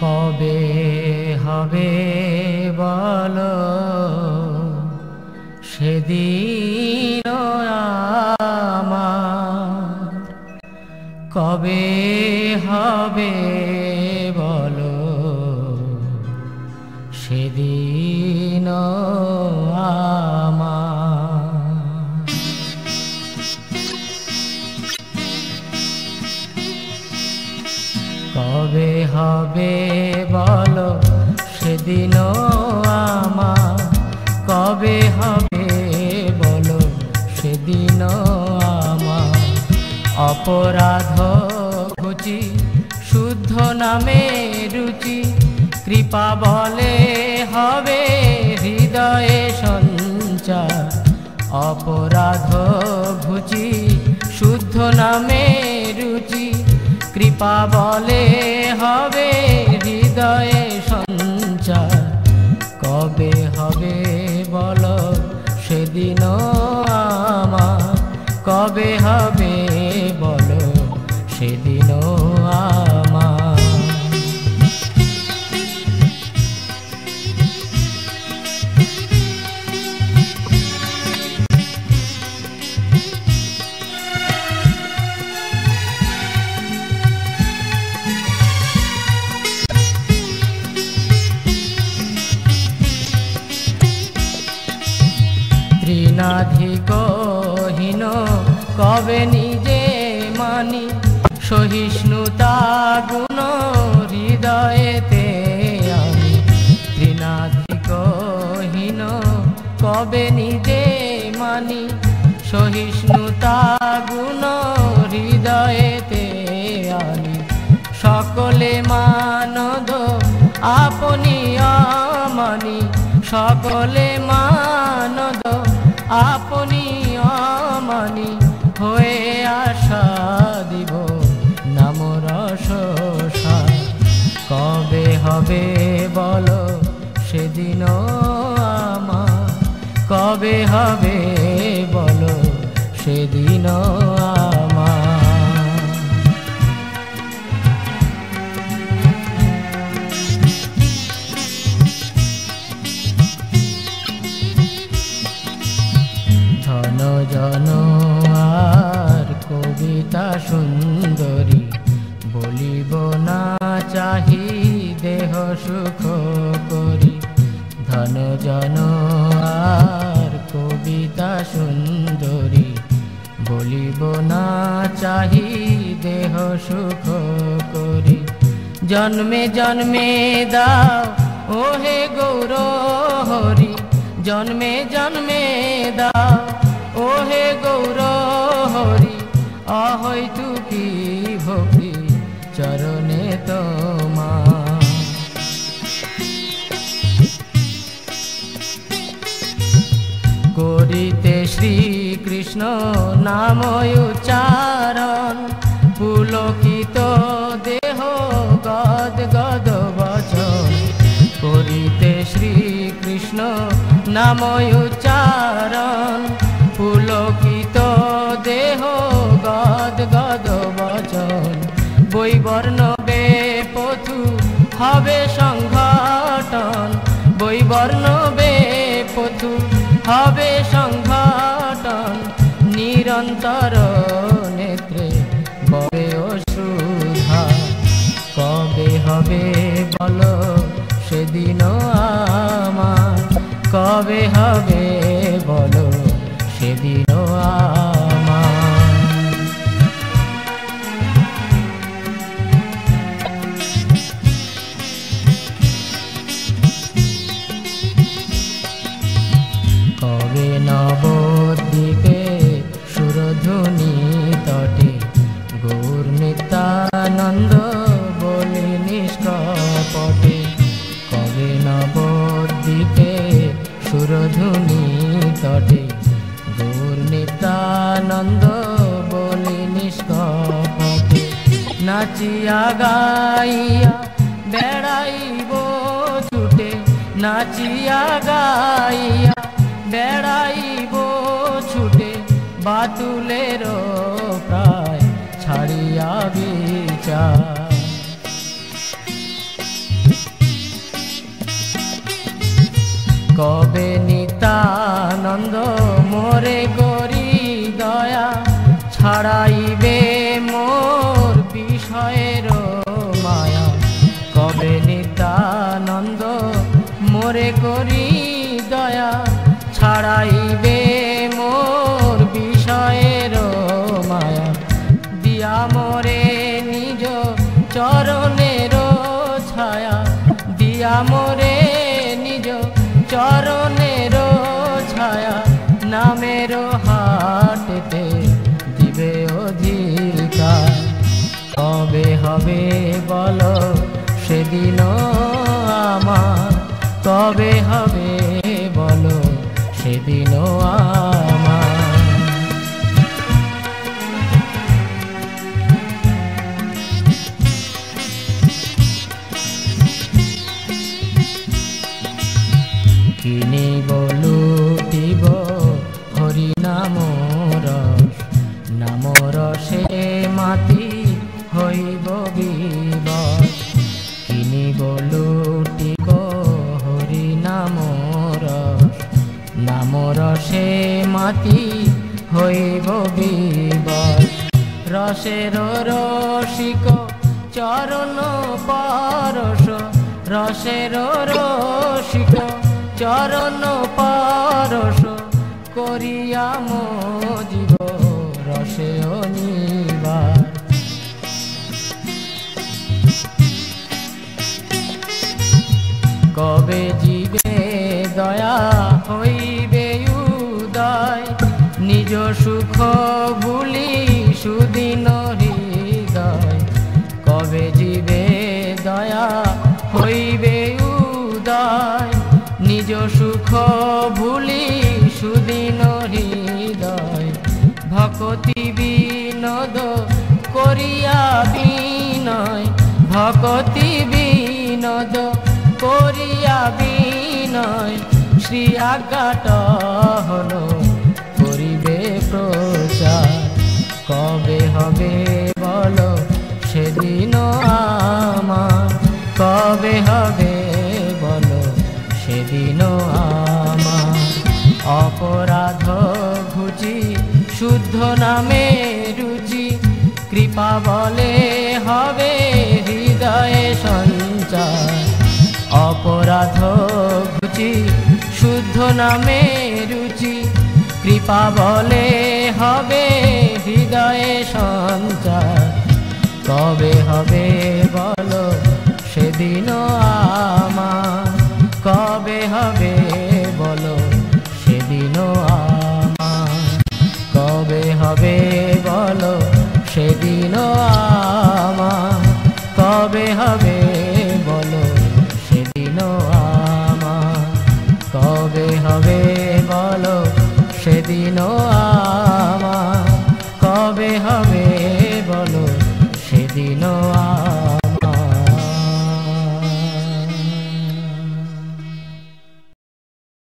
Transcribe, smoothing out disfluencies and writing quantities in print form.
কবে হবে বলো সেদিন আমার, কবে হবে বলো সেদিন আমার। কবে হবে বলো সেদিন আমার, কবে হবে বলো সেদিন আমার। অপরাধ ঘুচি শুদ্ধ নামে রুচি, কৃপা বলে হবে হৃদয়ে সঞ্চার। অপরাধ ঘুচি শুদ্ধ নামে রুচি, কৃপা বলে হবে হৃদয়ে সঞ্চার। কবে হবে বলো সেদিন আমার, কবে হবে বলো সেদিন আমার। তৃণাধিকহীন কবে নিজে মানি, সহিষ্ণুতা গুণ হৃদয়েতে আমি। তৃণাধিকহীন কবে নিজে মানি, সহিষ্ণুতা গুণ হৃদয়েতে আনি। সকলে মানদ আপনি আমানি, সকলে মানদ আপনি আমানি। হয়ে আশা দিব নাম রস সার। কবে হবে বলো সেদিন আমার, কবে হবে বলো সেদিন আমার। ধন জন আর কবিতা সুন্দরী, বলিব না চাহি দেহ সুখ করি। ধন জন আর কবিতা সুন্দরী, বলিব না চাহি দেহ সুখ করি। জন্মে জন্মে দাও ওহে গৌর হরি, জন্মে জন্মে দাও ওহে গৌর হরি। অহৈতুকী ভক্তি চরণে তোমার। করিতে শ্রীকৃষ্ণ নাম উচ্চারণ, পুলকিত দেহ গদ গদ বচন। করিতে শ্রীকৃষ্ণ নাম উচ্চারণ, পুলকিত দেহ গদ গদ বচন। বৈবর্ণ বেপথু হবে সংঘটন, বৈবর্ণ বেপথু হবে সংঘটন। নিরন্তর নেত্রে ববে অশ্রুধা, কবে হবে বলো সেদিন আমার, কবে হবে বলো সেদিন আমার। কবে নবদ্বীপে সুরধুনী তটে, গৌর নিত্যানন্দ বলে নিষ্কপটে। কবে নবদ্বীপে সুর সুরধুনি তটে গৌর নিত্যানন্দ বলি নিষ্কপটে। নাচিয়া গাইয়া বেড়াইব ছুটে, নাচিয়া গাইয়া বেড়াইব ছুটে, বাতুলের প্রায় ছাড়িয়া বিচার। কবে নিত্যানন্দ মোরে করি দয়া, ছাড়াইবে মোর বিষয়ের মায়া। কবে নিত্যানন্দ মোরে করি দয়া, ছাড়াইবে মোর বিষয়ের মায়া। দিয়া মোরে নিজ চরণের ছায়া, দিয়া মোরে নিজ চরণের ছায়া। নামের হাটেতে দিবে অধিকার। কবে হবে বলো সেদিন আমার, কবে হবে বলো সেদিন আমার। কিনিব লুটিব হরি নাম রস, নাম রসে মাতি হইব বিবশ। কিনিব লুটিব হরি নাম রস, নাম রসে মাতি হইব বিবশ। রসের রসিক চরণ পরশ, রসের রসিক চরণ পরশ। করিয়া মজিব রসে অনিবার। কবে জীবে দয়া হইবে উদয়, নিজ সুখ ভুলি সুদিন হৃদয়। কবে জীবে দয়া হইবে উদয়, নিজ সুখ ভুলি সুদিন হৃদয়। ভকতি বিনোদ করিয়া বিনয়, ভকতি বিনোদ করিয়া বিনয়। শ্রী আজ্ঞাট হল করিবে প্রচার। কবে হবে বলো সেদিন আমার, কবে হবে বলো সেদিন আমার। অপরাধ ঘুচি শুদ্ধ নামে রুচি, কৃপা বলে হবে হৃদয়ে সঞ্চার। অপরাধ ঘুচি শুদ্ধ নামে রুচি, কৃপা বলে হবে হৃদয়ে সঞ্চার। কবে হবে বলো সেদিন আমার, কবে হবে বলো সেদিন আমার। কবে হবে বলো সেদিন আমার, কবে হবে বলো সেদিন আমার। কবে হবে বলো সেদিন